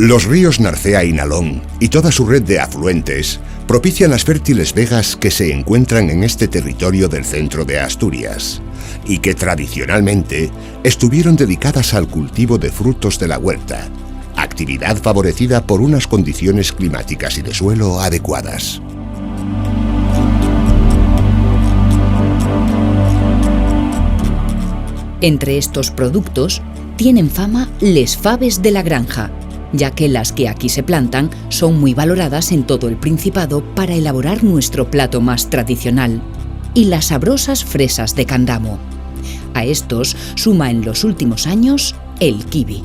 Los ríos Narcea y Nalón y toda su red de afluentes propician las fértiles vegas que se encuentran en este territorio del centro de Asturias y que tradicionalmente estuvieron dedicadas al cultivo de frutos de la huerta, actividad favorecida por unas condiciones climáticas y de suelo adecuadas. Entre estos productos tienen fama les faves de la granja, ya que las que aquí se plantan son muy valoradas en todo el Principado para elaborar nuestro plato más tradicional, y las sabrosas fresas de Candamo. A estos suma en los últimos años el kiwi.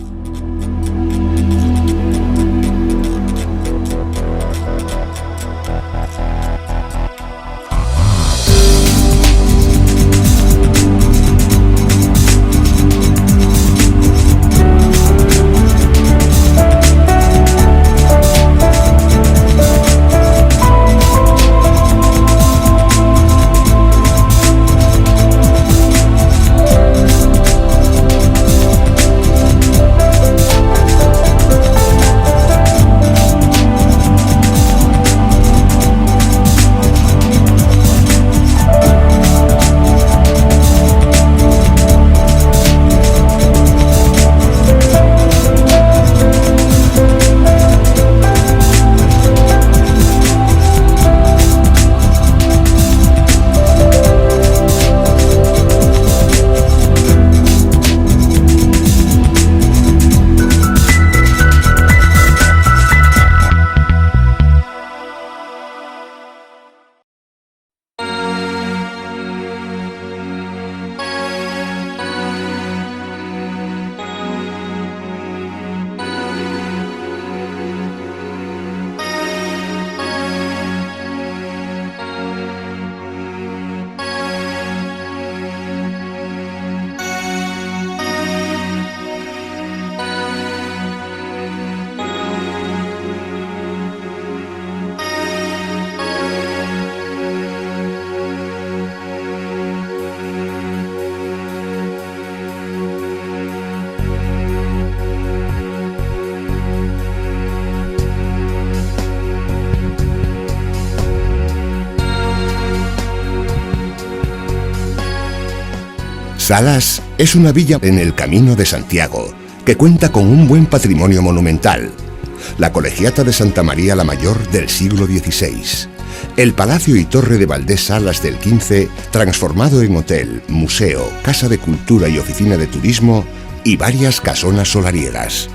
Salas es una villa en el Camino de Santiago que cuenta con un buen patrimonio monumental: la Colegiata de Santa María la Mayor del siglo XVI, el Palacio y Torre de Valdés Salas del XV, transformado en hotel, museo, casa de cultura y oficina de turismo, y varias casonas solariegas.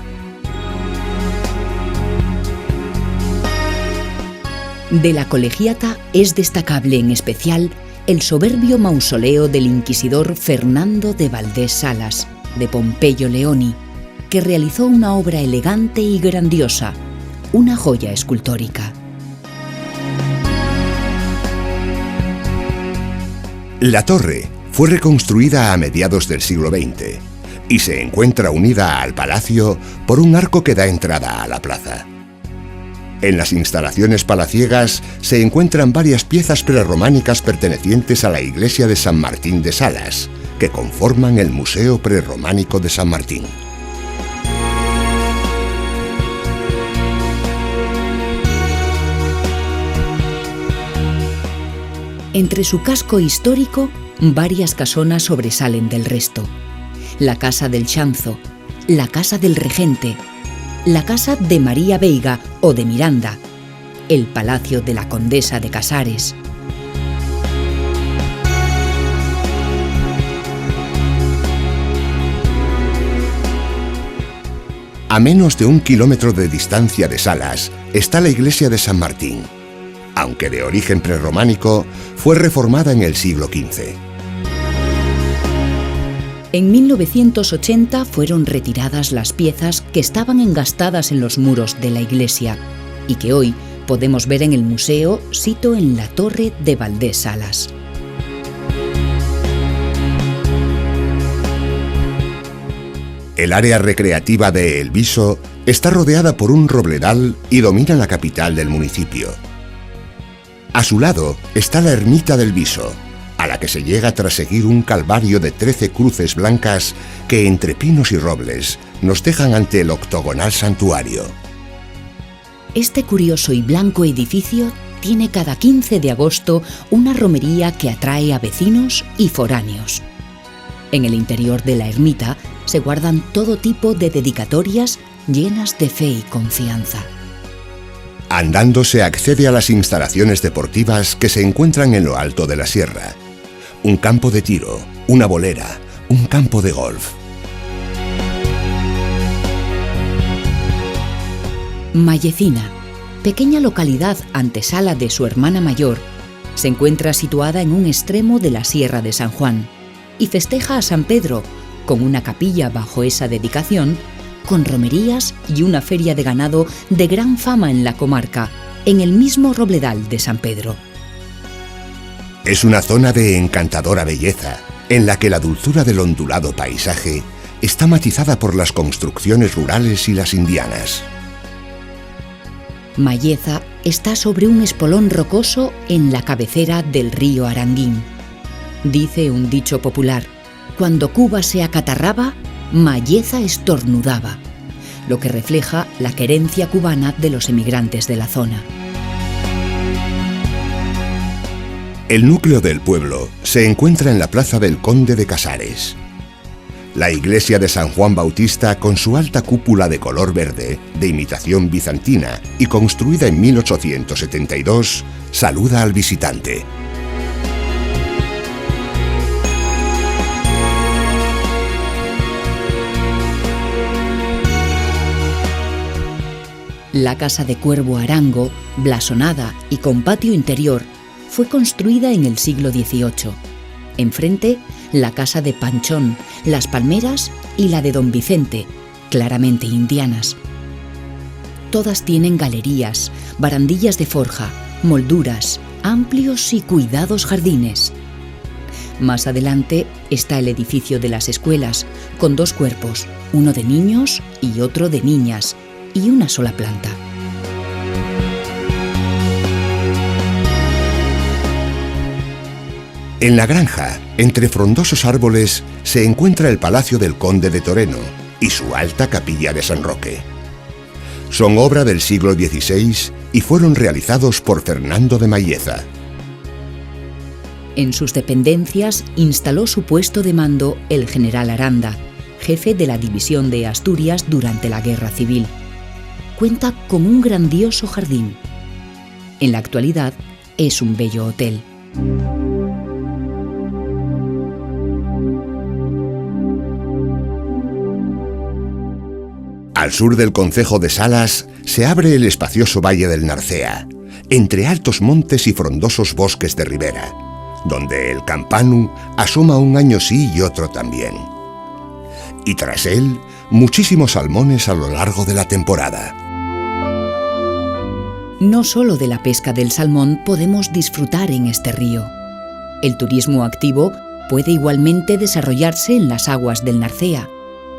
De la Colegiata es destacable en especial el soberbio mausoleo del inquisidor Fernando de Valdés Salas, de Pompeyo Leoni, que realizó una obra elegante y grandiosa, una joya escultórica. La torre fue reconstruida a mediados del siglo XX y se encuentra unida al palacio por un arco que da entrada a la plaza. En las instalaciones palaciegas se encuentran varias piezas prerrománicas pertenecientes a la iglesia de San Martín de Salas, que conforman el Museo Prerrománico de San Martín. Entre su casco histórico, varias casonas sobresalen del resto: la Casa del Chanzo, la Casa del Regente, la Casa de María Veiga o de Miranda, el Palacio de la Condesa de Casares. A menos de 1 kilómetro de distancia de Salas está la iglesia de San Martín, aunque de origen prerrománico, fue reformada en el siglo XV. En 1980 fueron retiradas las piezas que estaban engastadas en los muros de la iglesia y que hoy podemos ver en el museo sito en la Torre de Valdés Salas. El área recreativa de El Viso está rodeada por un robledal y domina la capital del municipio. A su lado está la ermita del Viso, a la que se llega tras seguir un calvario de 13 cruces blancas que entre pinos y robles nos dejan ante el octogonal santuario. Este curioso y blanco edificio tiene cada 15 de agosto una romería que atrae a vecinos y foráneos. En el interior de la ermita se guardan todo tipo de dedicatorias llenas de fe y confianza. Andando se accede a las instalaciones deportivas que se encuentran en lo alto de la sierra. Un campo de tiro, una bolera, un campo de golf. Mallecina, pequeña localidad antesala de su hermana mayor, se encuentra situada en un extremo de la Sierra de San Juan y festeja a San Pedro con una capilla bajo esa dedicación, con romerías y una feria de ganado de gran fama en la comarca, en el mismo Robledal de San Pedro. Es una zona de encantadora belleza, en la que la dulzura del ondulado paisaje está matizada por las construcciones rurales y las indianas. Malleza está sobre un espolón rocoso en la cabecera del río Aranguín. Dice un dicho popular: cuando Cuba se acatarraba, Malleza estornudaba, lo que refleja la querencia cubana de los emigrantes de la zona. El núcleo del pueblo se encuentra en la plaza del Conde de Casares. La iglesia de San Juan Bautista, con su alta cúpula de color verde, de imitación bizantina y construida en 1872, saluda al visitante. La casa de Cuervo Arango, blasonada y con patio interior, fue construida en el siglo XVIII. Enfrente, la casa de Panchón, Las Palmeras y la de Don Vicente, claramente indianas. Todas tienen galerías, barandillas de forja, molduras, amplios y cuidados jardines. Más adelante está el edificio de las escuelas, con 2 cuerpos, uno de niños y otro de niñas, y una sola planta. En la granja, entre frondosos árboles, se encuentra el Palacio del Conde de Toreno y su alta capilla de San Roque. Son obra del siglo XVI y fueron realizados por Fernando de Malleza. En sus dependencias instaló su puesto de mando el general Aranda, jefe de la División de Asturias durante la Guerra Civil. Cuenta con un grandioso jardín. En la actualidad es un bello hotel. Al sur del concejo de Salas se abre el espacioso Valle del Narcea, entre altos montes y frondosos bosques de ribera, donde el Campanu asoma un año sí y otro también. Y tras él, muchísimos salmones a lo largo de la temporada. No solo de la pesca del salmón podemos disfrutar en este río. El turismo activo puede igualmente desarrollarse en las aguas del Narcea,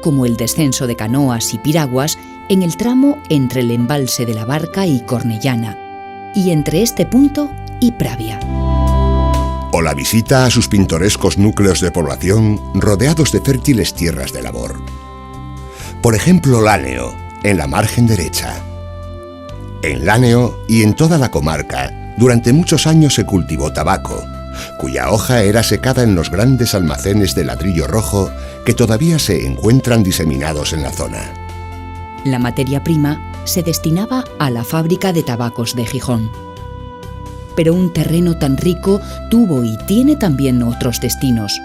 como el descenso de canoas y piraguas en el tramo entre el embalse de la Barca y Cornellana, y entre este punto y Pravia. O la visita a sus pintorescos núcleos de población rodeados de fértiles tierras de labor. Por ejemplo, Láneo, en la margen derecha. En Láneo y en toda la comarca, durante muchos años se cultivó tabaco, cuya hoja era secada en los grandes almacenes de ladrillo rojo que todavía se encuentran diseminados en la zona. La materia prima se destinaba a la fábrica de tabacos de Gijón. Pero un terreno tan rico tuvo y tiene también otros destinos,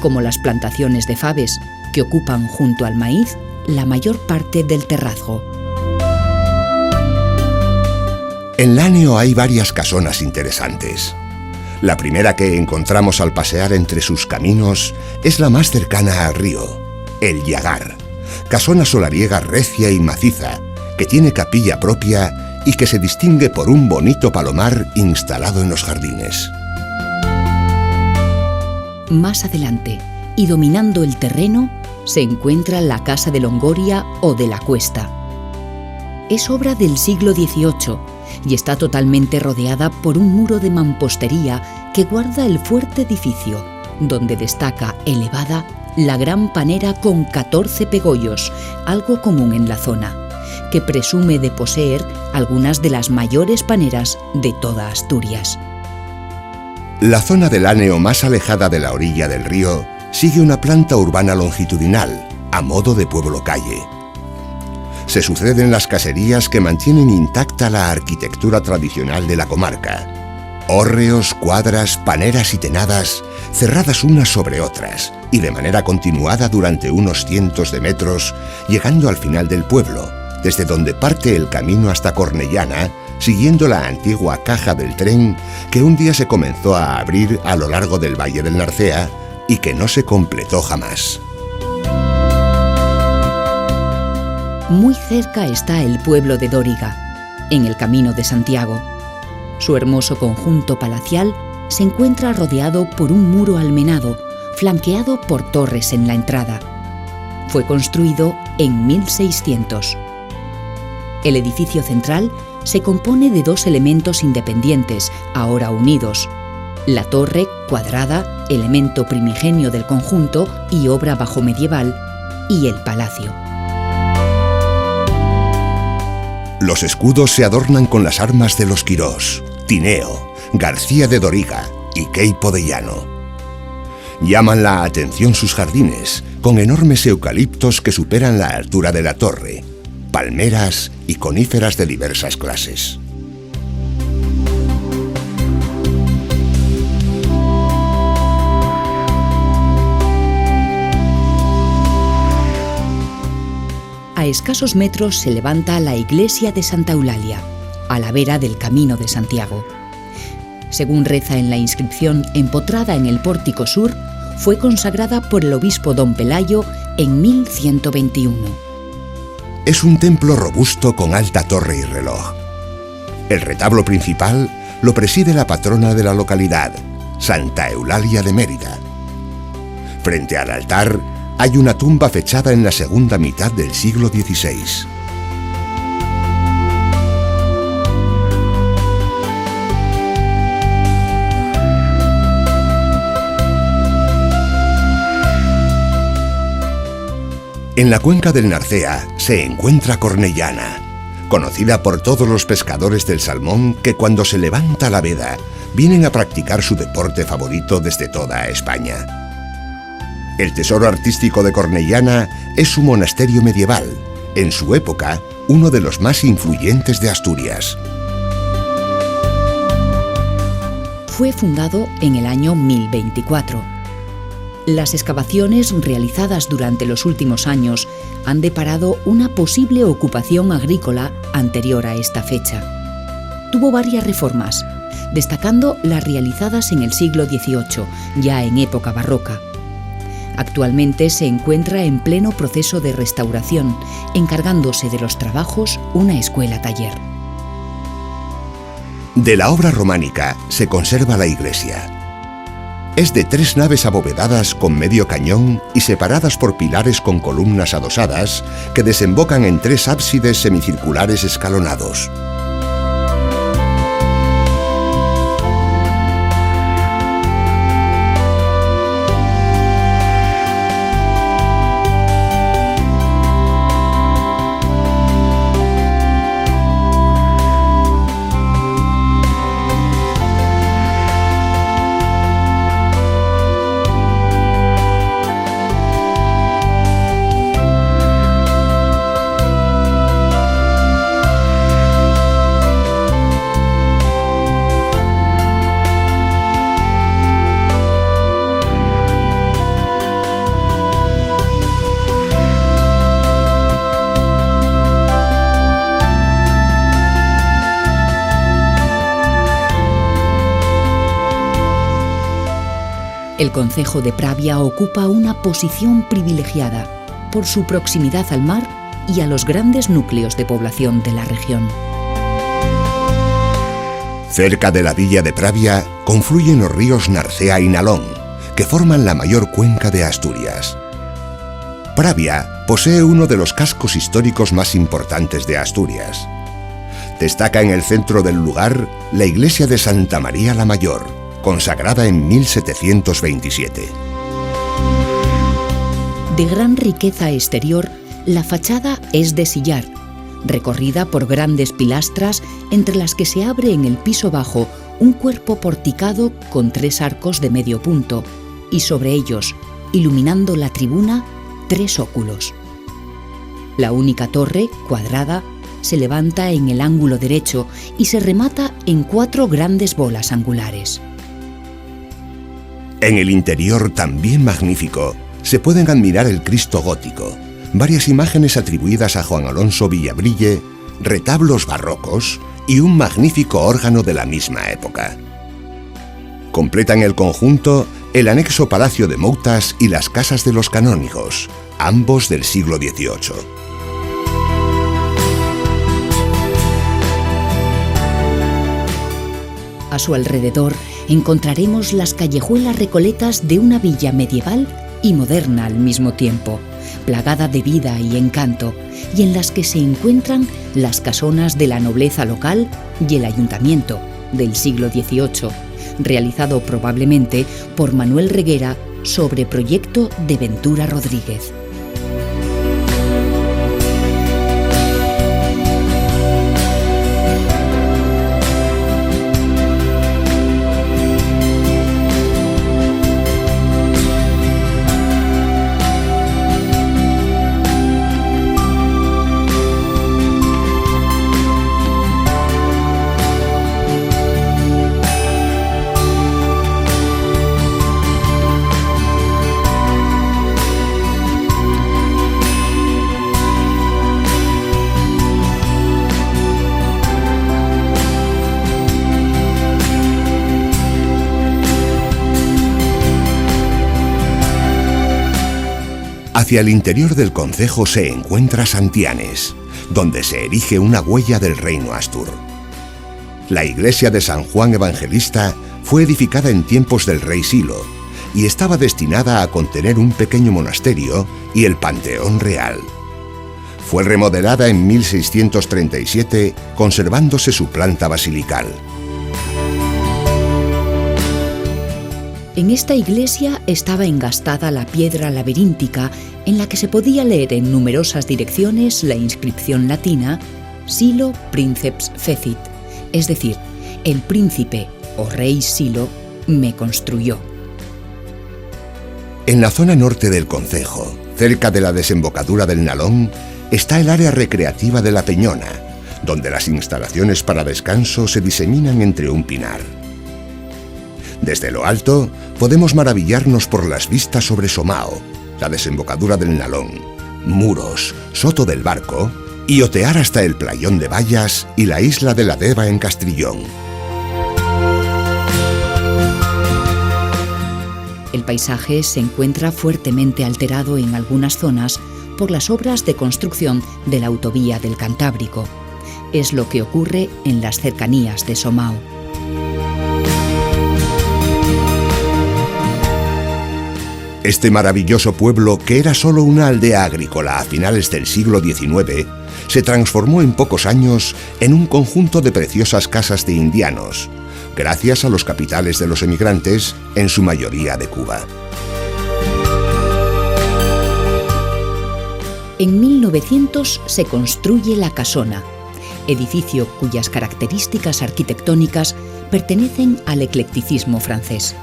como las plantaciones de faves, que ocupan junto al maíz la mayor parte del terrazgo. En Láneo hay varias casonas interesantes. La primera que encontramos al pasear entre sus caminos es la más cercana al río, el Llagar, casona solariega recia y maciza, que tiene capilla propia y que se distingue por un bonito palomar instalado en los jardines. Más adelante, y dominando el terreno, se encuentra la Casa de Longoria o de la Cuesta. Es obra del siglo XVIII y está totalmente rodeada por un muro de mampostería que guarda el fuerte edificio, donde destaca elevada la gran panera con 14 pegollos, algo común en la zona, que presume de poseer algunas de las mayores paneras de toda Asturias. La zona del Áneo más alejada de la orilla del río sigue una planta urbana longitudinal, a modo de pueblo-calle. Se suceden las caserías que mantienen intacta la arquitectura tradicional de la comarca. Hórreos, cuadras, paneras y tenadas, cerradas unas sobre otras y de manera continuada durante unos cientos de metros, llegando al final del pueblo, desde donde parte el camino hasta Cornellana, siguiendo la antigua caja del tren que un día se comenzó a abrir a lo largo del Valle del Narcea y que no se completó jamás. Muy cerca está el pueblo de Dóriga, en el Camino de Santiago. Su hermoso conjunto palacial se encuentra rodeado por un muro almenado, flanqueado por torres en la entrada. Fue construido en 1600. El edificio central se compone de dos elementos independientes, ahora unidos: la torre, cuadrada, elemento primigenio del conjunto y obra bajomedieval, y el palacio. Los escudos se adornan con las armas de los Quirós, Tineo, García de Doriga y Queipo de Llano. Llaman la atención sus jardines, con enormes eucaliptos que superan la altura de la torre, palmeras y coníferas de diversas clases. A escasos metros se levanta la iglesia de Santa Eulalia, a la vera del Camino de Santiago. Según reza en la inscripción empotrada en el pórtico sur, fue consagrada por el obispo don Pelayo en 1121. Es un templo robusto con alta torre y reloj. El retablo principal lo preside la patrona de la localidad, Santa Eulalia de Mérida. Frente al altar hay una tumba fechada en la segunda mitad del siglo XVI. En la cuenca del Narcea se encuentra Cornellana, conocida por todos los pescadores del salmón que cuando se levanta la veda vienen a practicar su deporte favorito desde toda España. El tesoro artístico de Cornellana es su monasterio medieval, en su época uno de los más influyentes de Asturias. Fue fundado en el año 1024. Las excavaciones realizadas durante los últimos años han deparado una posible ocupación agrícola anterior a esta fecha. Tuvo varias reformas, destacando las realizadas en el siglo XVIII, ya en época barroca. Actualmente se encuentra en pleno proceso de restauración, encargándose de los trabajos una escuela-taller. De la obra románica se conserva la iglesia. Es de 3 naves abovedadas con medio cañón y separadas por pilares con columnas adosadas que desembocan en 3 ábsides semicirculares escalonados. El concejo de Pravia ocupa una posición privilegiada por su proximidad al mar y a los grandes núcleos de población de la región. Cerca de la villa de Pravia confluyen los ríos Narcea y Nalón, que forman la mayor cuenca de Asturias. Pravia posee uno de los cascos históricos más importantes de Asturias. Destaca en el centro del lugar la iglesia de Santa María la Mayor, consagrada en 1727. De gran riqueza exterior, la fachada es de sillar, recorrida por grandes pilastras entre las que se abre en el piso bajo un cuerpo porticado con 3 arcos de medio punto y sobre ellos, iluminando la tribuna, 3 óculos. La única torre, cuadrada, se levanta en el ángulo derecho y se remata en 4 grandes bolas angulares. En el interior, también magnífico, se pueden admirar el Cristo gótico, varias imágenes atribuidas a Juan Alonso Villabrille, retablos barrocos y un magnífico órgano de la misma época. Completan el conjunto el anexo Palacio de Moutas y las casas de los canónigos, ambos del siglo XVIII. A su alrededor encontraremos las callejuelas recoletas de una villa medieval y moderna al mismo tiempo, plagada de vida y encanto, y en las que se encuentran las casonas de la nobleza local y el ayuntamiento del siglo XVIII, realizado probablemente por Manuel Reguera sobre proyecto de Ventura Rodríguez. Hacia el interior del concejo se encuentra Santianes, donde se erige una huella del reino Astur. La iglesia de San Juan Evangelista fue edificada en tiempos del rey Silo y estaba destinada a contener un pequeño monasterio y el panteón real. Fue remodelada en 1637, conservándose su planta basilical. En esta iglesia estaba engastada la piedra laberíntica en la que se podía leer en numerosas direcciones la inscripción latina Silo Princeps Fecit, es decir, el príncipe o rey Silo me construyó. En la zona norte del concejo, cerca de la desembocadura del Nalón, está el área recreativa de La Peñona, donde las instalaciones para descanso se diseminan entre un pinar. Desde lo alto, podemos maravillarnos por las vistas sobre Somao, la desembocadura del Nalón, Muros, Soto del Barco y otear hasta el Playón de Bayas y la isla de la Deva en Castrillón. El paisaje se encuentra fuertemente alterado en algunas zonas por las obras de construcción de la autovía del Cantábrico. Es lo que ocurre en las cercanías de Somao. Este maravilloso pueblo, que era solo una aldea agrícola a finales del siglo XIX, se transformó en pocos años en un conjunto de preciosas casas de indianos, gracias a los capitales de los emigrantes, en su mayoría de Cuba. En 1900 se construye La Casona, edificio cuyas características arquitectónicas pertenecen al eclecticismo francés.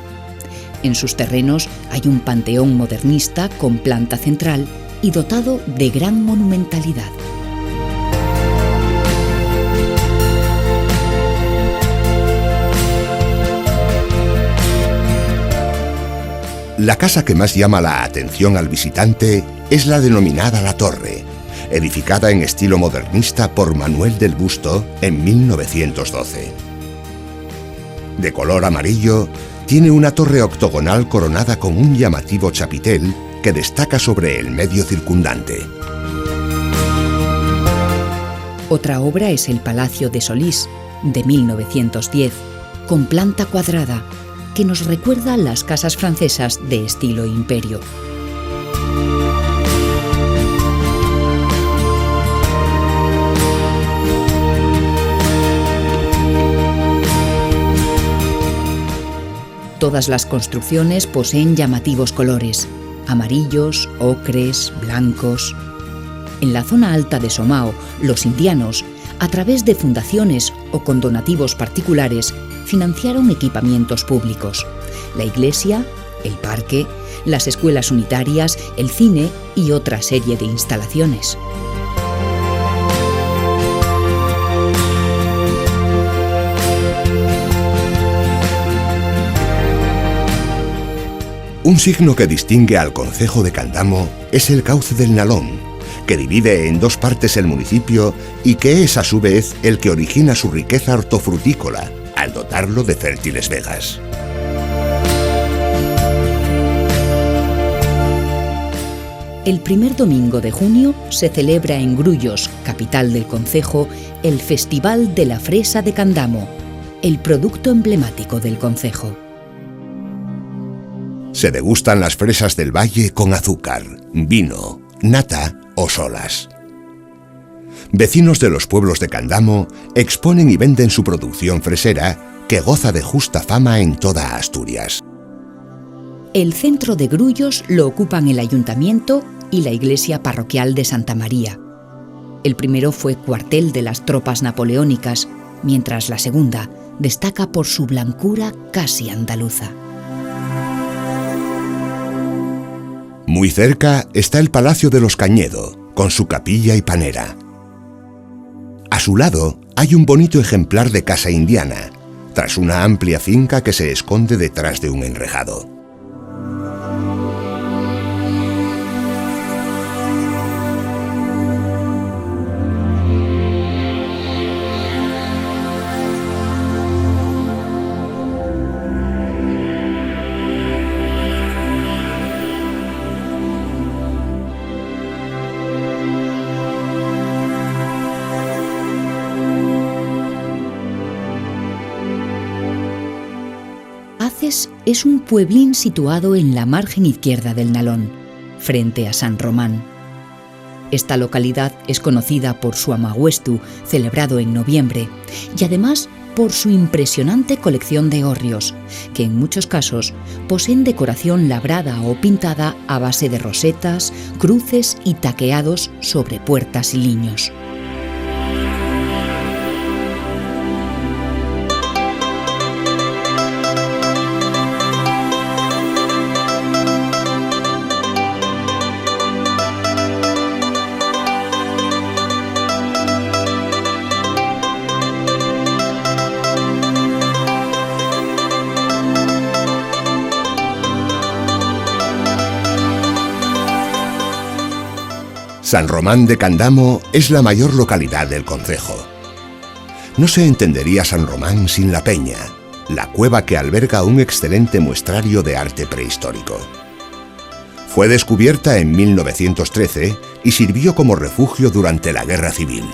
En sus terrenos hay un panteón modernista con planta central y dotado de gran monumentalidad. La casa que más llama la atención al visitante es la denominada La Torre, edificada en estilo modernista por Manuel del Busto en 1912. De color amarillo, tiene una torre octogonal coronada con un llamativo chapitel que destaca sobre el medio circundante. Otra obra es el Palacio de Solís, de 1910, con planta cuadrada, que nos recuerda las casas francesas de estilo imperio. Todas las construcciones poseen llamativos colores, amarillos, ocres, blancos. En la zona alta de Somao, los indianos, a través de fundaciones o con donativos particulares, financiaron equipamientos públicos: la iglesia, el parque, las escuelas unitarias, el cine y otra serie de instalaciones. Un signo que distingue al concejo de Candamo es el cauce del Nalón, que divide en dos partes el municipio y que es a su vez el que origina su riqueza hortofrutícola, al dotarlo de fértiles vegas. El primer domingo de junio se celebra en Grullos, capital del concejo, el Festival de la Fresa de Candamo, el producto emblemático del concejo. Se degustan las fresas del valle con azúcar, vino, nata o solas. Vecinos de los pueblos de Candamo exponen y venden su producción fresera, que goza de justa fama en toda Asturias. El centro de Grullos lo ocupan el ayuntamiento y la iglesia parroquial de Santa María. El primero fue cuartel de las tropas napoleónicas, mientras la segunda destaca por su blancura casi andaluza. Muy cerca está el Palacio de los Cañedo, con su capilla y panera. A su lado hay un bonito ejemplar de casa indiana, tras una amplia finca que se esconde detrás de un enrejado. Aces es un pueblín situado en la margen izquierda del Nalón, frente a San Román. Esta localidad es conocida por su amagüestu, celebrado en noviembre, y además por su impresionante colección de hórreos, que en muchos casos poseen decoración labrada o pintada a base de rosetas, cruces y taqueados sobre puertas y liños. San Román de Candamo es la mayor localidad del concejo. No se entendería San Román sin la Peña, la cueva que alberga un excelente muestrario de arte prehistórico. Fue descubierta en 1913 y sirvió como refugio durante la Guerra Civil.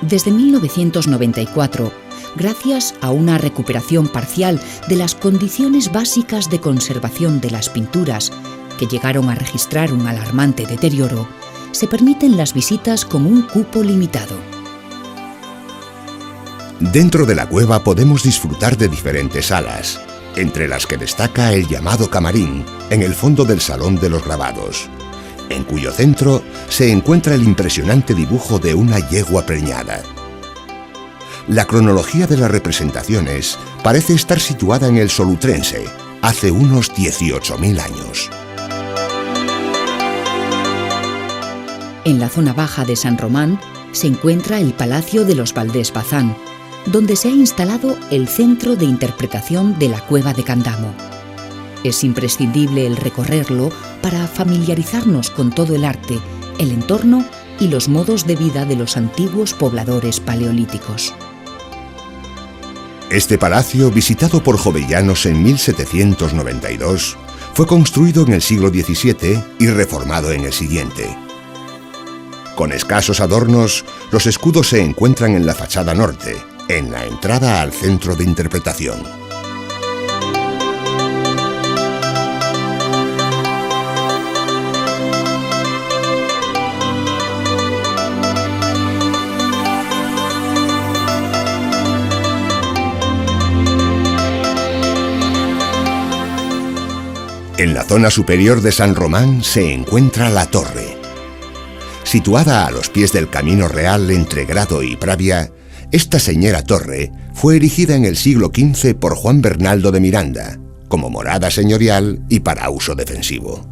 Desde 1994, gracias a una recuperación parcial de las condiciones básicas de conservación de las pinturas, que llegaron a registrar un alarmante deterioro, se permiten las visitas con un cupo limitado. Dentro de la cueva podemos disfrutar de diferentes salas, entre las que destaca el llamado camarín, en el fondo del Salón de los Grabados, en cuyo centro se encuentra el impresionante dibujo de una yegua preñada. La cronología de las representaciones parece estar situada en el Solutrense, hace unos 18.000 años. En la zona baja de San Román se encuentra el Palacio de los Valdés Bazán, donde se ha instalado el Centro de Interpretación de la Cueva de Candamo. Es imprescindible el recorrerlo para familiarizarnos con todo el arte, el entorno y los modos de vida de los antiguos pobladores paleolíticos. Este palacio, visitado por jovellanos en 1792, fue construido en el siglo XVII y reformado en el siguiente. Con escasos adornos, los escudos se encuentran en la fachada norte, en la entrada al centro de interpretación. En la zona superior de San Román se encuentra la torre. Situada a los pies del Camino Real entre Grado y Pravia, esta señera torre fue erigida en el siglo XV por Juan Bernaldo de Miranda, como morada señorial y para uso defensivo.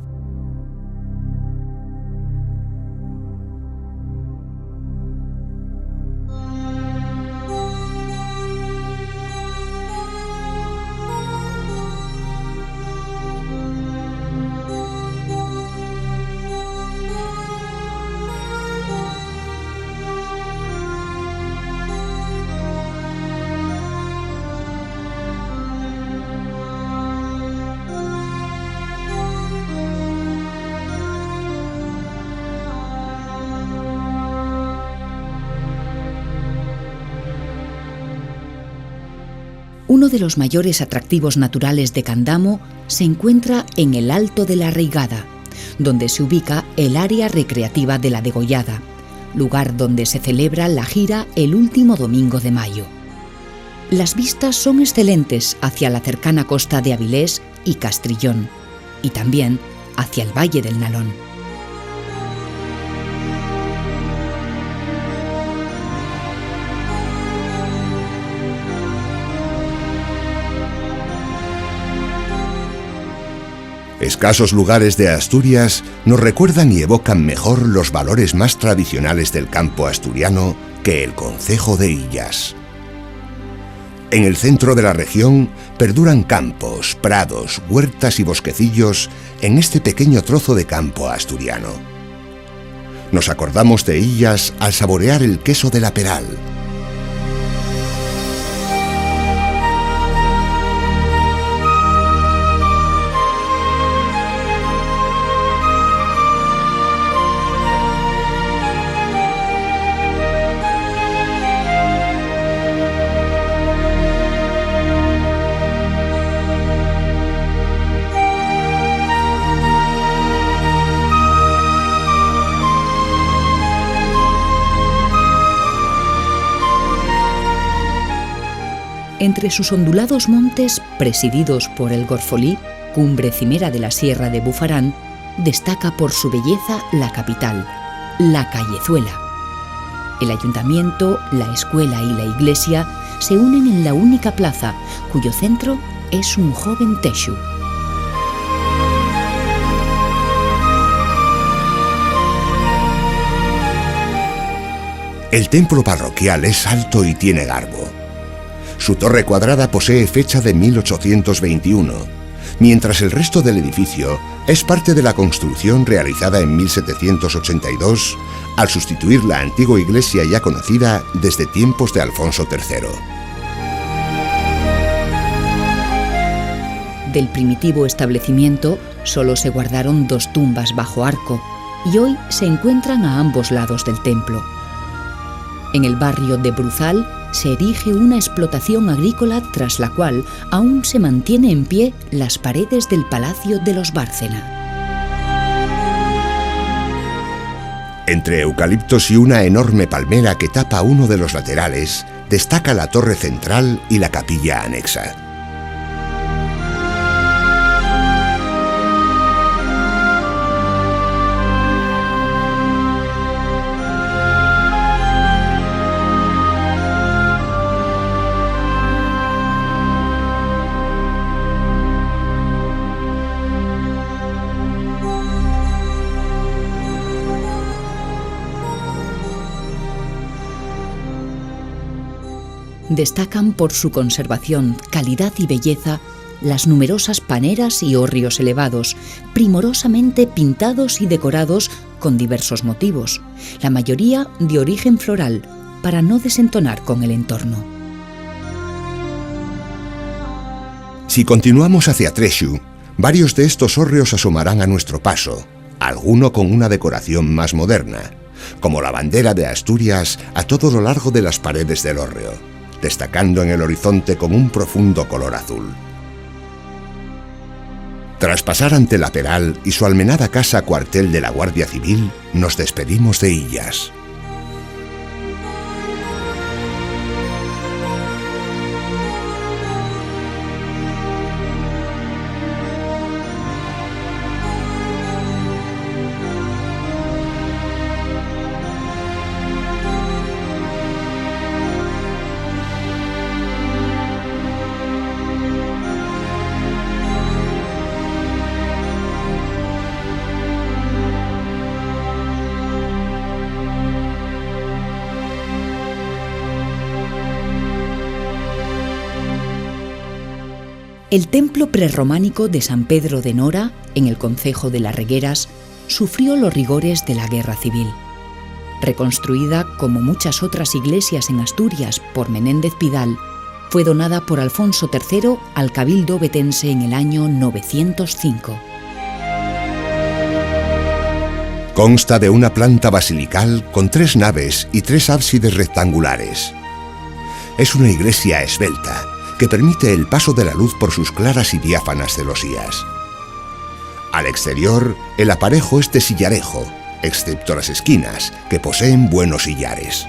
Uno de los mayores atractivos naturales de Candamo se encuentra en el Alto de la Reigada, donde se ubica el área recreativa de la Degollada, lugar donde se celebra la gira el último domingo de mayo. Las vistas son excelentes hacia la cercana costa de Avilés y Castrillón, y también hacia el Valle del Nalón. Escasos lugares de Asturias nos recuerdan y evocan mejor los valores más tradicionales del campo asturiano que el concejo de Illas. En el centro de la región perduran campos, prados, huertas y bosquecillos en este pequeño trozo de campo asturiano. Nos acordamos de Illas al saborear el queso de la Peral. Entre sus ondulados montes, presididos por el Gorfolí, cumbre cimera de la Sierra de Bufarán, destaca por su belleza la capital, la Callezuela. El ayuntamiento, la escuela y la iglesia se unen en la única plaza, cuyo centro es un joven texu. El templo parroquial es alto y tiene garbo. Su torre cuadrada posee fecha de 1821, mientras el resto del edificio es parte de la construcción realizada en 1782 al sustituir la antigua iglesia ya conocida desde tiempos de Alfonso III. Del primitivo establecimiento solo se guardaron 2 tumbas bajo arco y hoy se encuentran a ambos lados del templo. En el barrio de Bruzal se erige una explotación agrícola tras la cual aún se mantiene en pie las paredes del Palacio de los Bárcena. Entre eucaliptos y una enorme palmera que tapa uno de los laterales, destaca la torre central y la capilla anexa. Destacan por su conservación, calidad y belleza las numerosas paneras y hórreos elevados, primorosamente pintados y decorados con diversos motivos, la mayoría de origen floral, para no desentonar con el entorno. Si continuamos hacia Trexu, varios de estos hórreos asomarán a nuestro paso, alguno con una decoración más moderna, como la bandera de Asturias a todo lo largo de las paredes del hórreo, destacando en el horizonte con un profundo color azul. Tras pasar ante la Peral y su almenada casa cuartel de la Guardia Civil, nos despedimos de Illas. El templo prerrománico de San Pedro de Nora, en el concejo de Las Regueras, sufrió los rigores de la Guerra Civil. Reconstruida como muchas otras iglesias en Asturias por Menéndez Pidal, fue donada por Alfonso III al Cabildo Ovetense en el año 905. Consta de una planta basilical con 3 naves y 3 ábsides rectangulares. Es una iglesia esbelta que permite el paso de la luz por sus claras y diáfanas celosías. Al exterior, el aparejo es de sillarejo, excepto las esquinas, que poseen buenos sillares.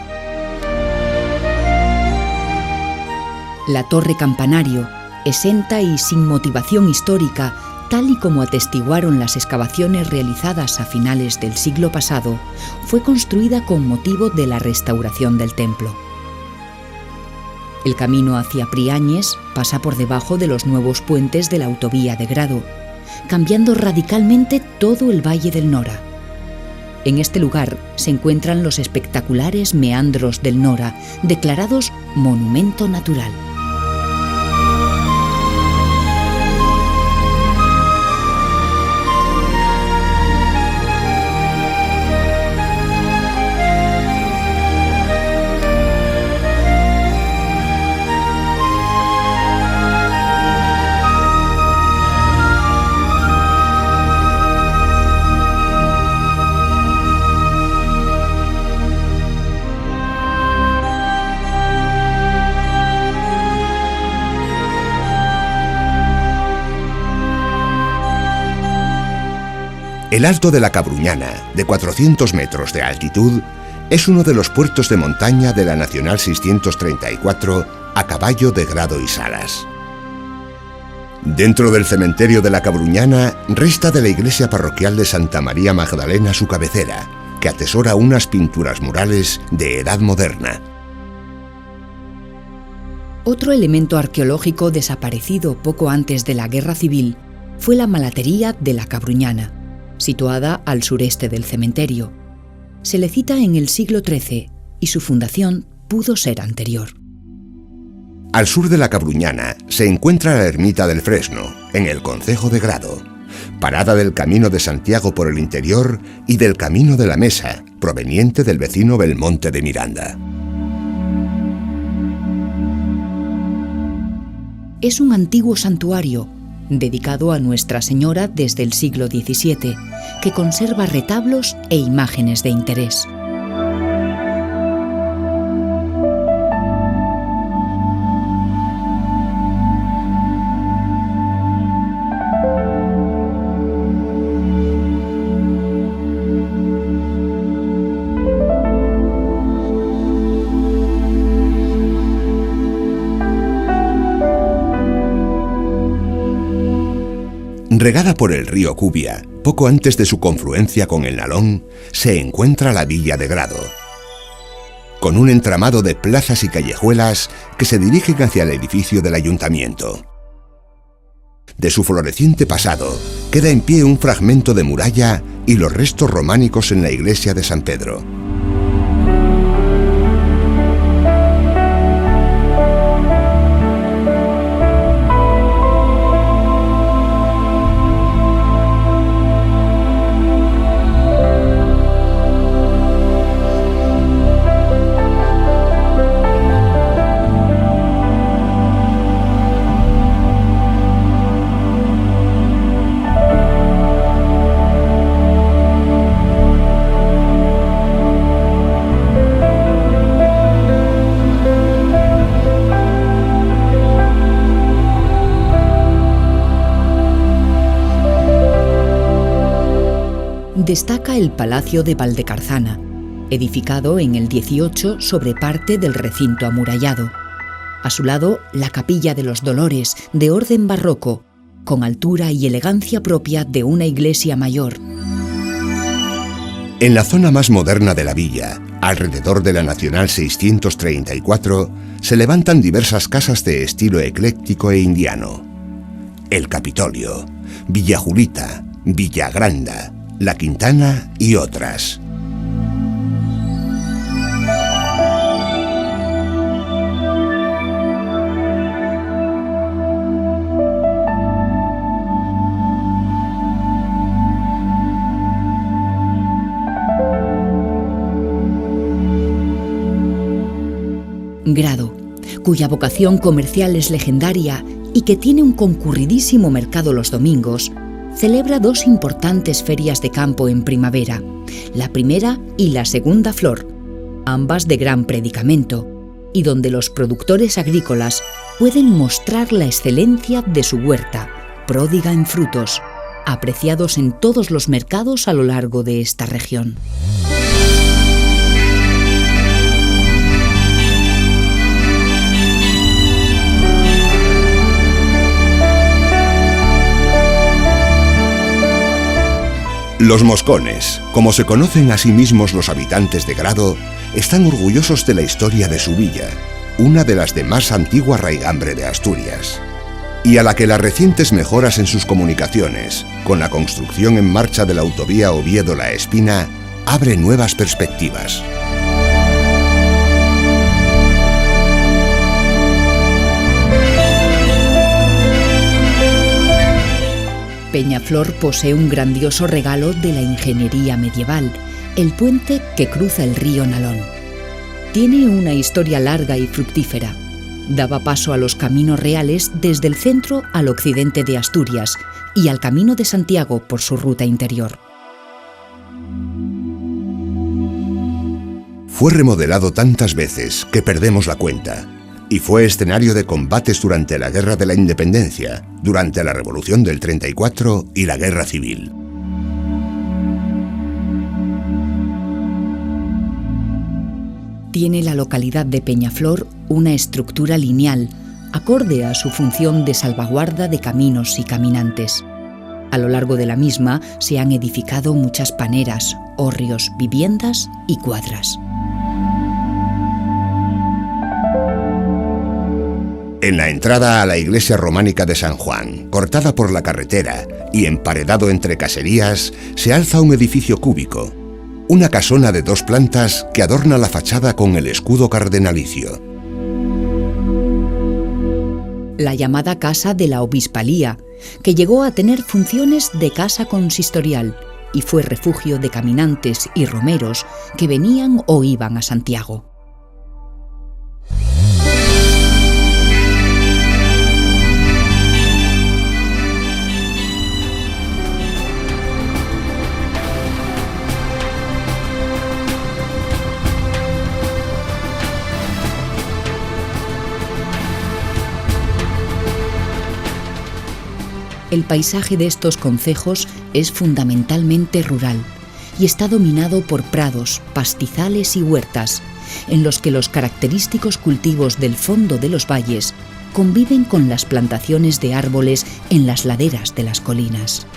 La torre campanario, exenta y sin motivación histórica, tal y como atestiguaron las excavaciones realizadas a finales del siglo pasado, fue construida con motivo de la restauración del templo. El camino hacia Priáñez pasa por debajo de los nuevos puentes de la autovía de Grado, cambiando radicalmente todo el Valle del Nora. En este lugar se encuentran los espectaculares meandros del Nora, declarados Monumento Natural. El Alto de la Cabruñana, de 400 metros de altitud, es uno de los puertos de montaña de la Nacional 634 a caballo de Grado y Salas. Dentro del cementerio de la Cabruñana resta de la iglesia parroquial de Santa María Magdalena su cabecera, que atesora unas pinturas murales de edad moderna. Otro elemento arqueológico desaparecido poco antes de la Guerra Civil fue la Malatería de la Cabruñana, situada al sureste del cementerio. Se le cita en el siglo XIII y su fundación pudo ser anterior. Al sur de la Cabruñana se encuentra la ermita del Fresno, en el concejo de Grado, parada del Camino de Santiago por el interior y del Camino de la Mesa, proveniente del vecino Belmonte de Miranda. Es un antiguo santuario dedicado a Nuestra Señora desde el siglo XVII, que conserva retablos e imágenes de interés. Regada por el río Cubia, poco antes de su confluencia con el Nalón, se encuentra la Villa de Grado, con un entramado de plazas y callejuelas que se dirigen hacia el edificio del ayuntamiento. De su floreciente pasado, queda en pie un fragmento de muralla y los restos románicos en la iglesia de San Pedro. Destaca el Palacio de Valdecarzana, edificado en el 18 sobre parte del recinto amurallado. A su lado, la Capilla de los Dolores, de orden barroco, con altura y elegancia propia de una iglesia mayor. En la zona más moderna de la villa, alrededor de la Nacional 634, se levantan diversas casas de estilo ecléctico e indiano. El Capitolio, Villa Julita, Villa Granda, La Quintana y otras. Grado, cuya vocación comercial es legendaria y que tiene un concurridísimo mercado los domingos, celebra 2 importantes ferias de campo en primavera, la primera y la segunda flor, ambas de gran predicamento, y donde los productores agrícolas pueden mostrar la excelencia de su huerta, pródiga en frutos, apreciados en todos los mercados a lo largo de esta región. Los moscones, como se conocen a sí mismos los habitantes de Grado, están orgullosos de la historia de su villa, una de las de más antigua raigambre de Asturias, y a la que las recientes mejoras en sus comunicaciones, con la construcción en marcha de la autovía Oviedo-La Espina, abre nuevas perspectivas. Peñaflor posee un grandioso regalo de la ingeniería medieval, el puente que cruza el río Nalón. Tiene una historia larga y fructífera. Daba paso a los caminos reales desde el centro al occidente de Asturias y al Camino de Santiago por su ruta interior. Fue remodelado tantas veces que perdemos la cuenta, y fue escenario de combates durante la Guerra de la Independencia, durante la Revolución del 34 y la Guerra Civil. Tiene la localidad de Peñaflor una estructura lineal, acorde a su función de salvaguarda de caminos y caminantes. A lo largo de la misma se han edificado muchas paneras, hórreos, viviendas y cuadras. En la entrada a la iglesia románica de San Juan, cortada por la carretera y emparedado entre caserías, se alza un edificio cúbico, una casona de 2 plantas que adorna la fachada con el escudo cardenalicio. La llamada Casa de la Obispalía, que llegó a tener funciones de casa consistorial y fue refugio de caminantes y romeros que venían o iban a Santiago. El paisaje de estos concejos es fundamentalmente rural y está dominado por prados, pastizales y huertas, en los que los característicos cultivos del fondo de los valles conviven con las plantaciones de árboles en las laderas de las colinas.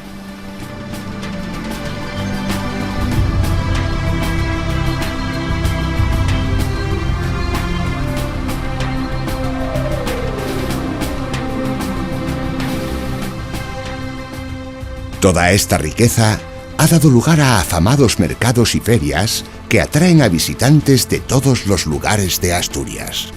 Toda esta riqueza ha dado lugar a afamados mercados y ferias que atraen a visitantes de todos los lugares de Asturias.